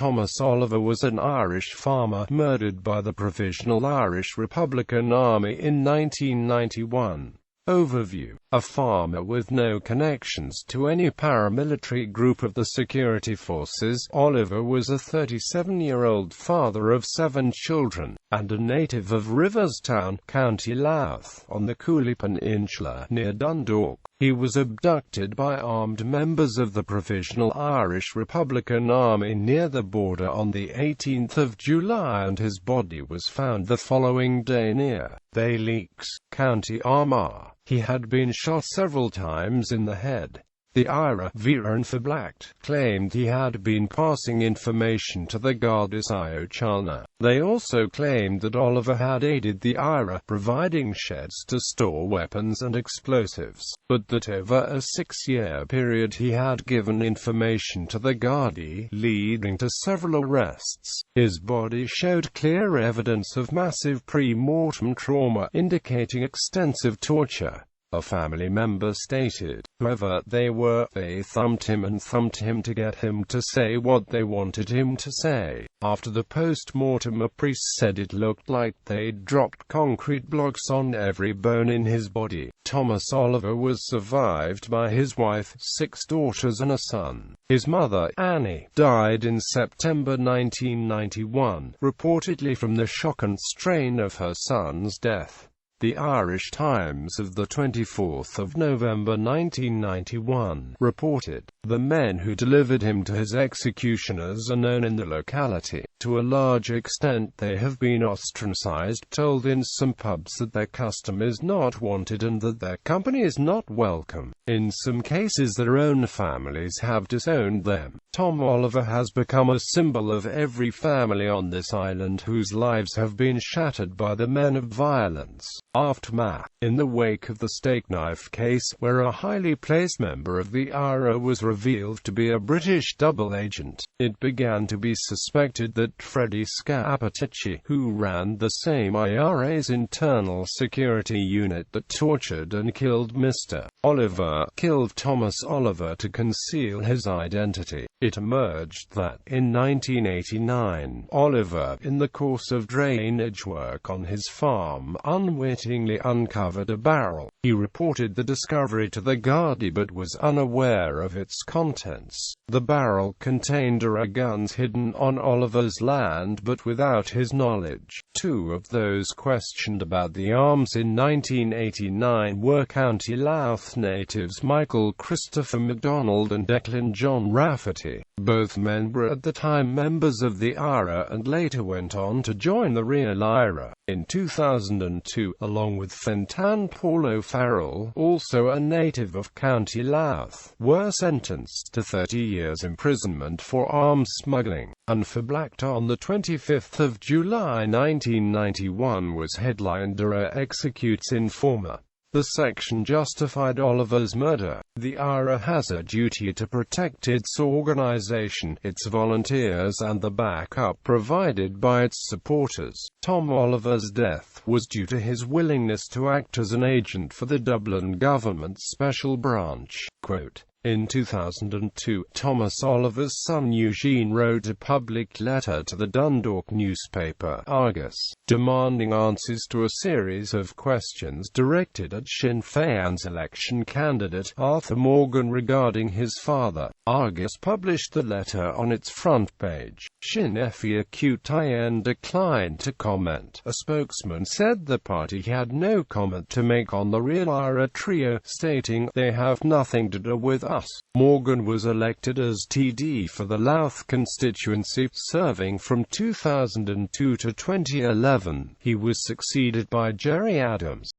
Thomas Oliver was an Irish farmer, murdered by the Provisional Irish Republican Army in 1991. Overview: a farmer with no connections to any paramilitary group of the security forces, Oliver was a 37-year-old father of 7 children, and a native of Riverstown, County Louth, on the Cooley Peninsula, near Dundalk. He was abducted by armed members of the Provisional Irish Republican Army near the border on the 18th of July, and his body was found the following day near Bayleaks, County Armagh. He had been shot several times in the head. The IRA Vírenfablacht claimed he had been passing information to the Gardas Síochána. They also claimed that Oliver had aided the IRA, providing sheds to store weapons and explosives, but that over a 6-year period he had given information to the Gardaí, leading to several arrests. His body showed clear evidence of massive pre-mortem trauma, indicating extensive torture. A family member stated, however, they thumped him and thumped him to get him to say what they wanted him to say. After the post-mortem, a priest said it looked like they'd dropped concrete blocks on every bone in his body. Thomas Oliver was survived by his wife, 6 daughters and a son. His mother, Annie, died in September 1991, reportedly from the shock and strain of her son's death. The Irish Times of 24 November 1991 reported, "The men who delivered him to his executioners are known in the locality. To a large extent they have been ostracized, told in some pubs that their custom is not wanted and that their company is not welcome. In some cases their own families have disowned them." Tom Oliver has become a symbol of every family on this island whose lives have been shattered by the men of violence. Aftermath. In the wake of the steak knife case, where a highly placed member of the IRA was revealed to be a British double agent, it began to be suspected that Freddie Scappaticci, who ran the same IRA's internal security unit that tortured and killed Mr. Oliver, killed Thomas Oliver to conceal his identity. It emerged that, in 1989, Oliver, in the course of drainage work on his farm, unwittingly uncovered a barrel. He reported the discovery to the Gardaí but was unaware of its contents. The barrel contained guns hidden on Oliver's land but without his knowledge. 2 of those questioned about the arms in 1989 were County Louth natives Michael Christopher MacDonald and Declan John Rafferty. Both men were at the time members of the IRA and later went on to join the real IRA. In 2002, along with Fenton Paulo Farrell, also a native of County Louth, were sentenced to 30 years imprisonment for arms smuggling. Vírenfablacht on 25 July 1991 was headlined IRA executes informer. The section justified Oliver's murder. The IRA has a duty to protect its organization, its volunteers and the backup provided by its supporters. Tom Oliver's death was due to his willingness to act as an agent for the Dublin government's special branch. Quote, in 2002, Thomas Oliver's son Eugene wrote a public letter to the Dundalk newspaper, Argus, demanding answers to a series of questions directed at Sinn Féin's election candidate, Arthur Morgan, regarding his father. Argus published the letter on its front page. Sinn Féin declined to comment. A spokesman said the party had no comment to make on the Real IRA trio, stating, "They have nothing to do with us." Morgan was elected as TD for the Louth constituency, serving from 2002 to 2011. He was succeeded by Gerry Adams.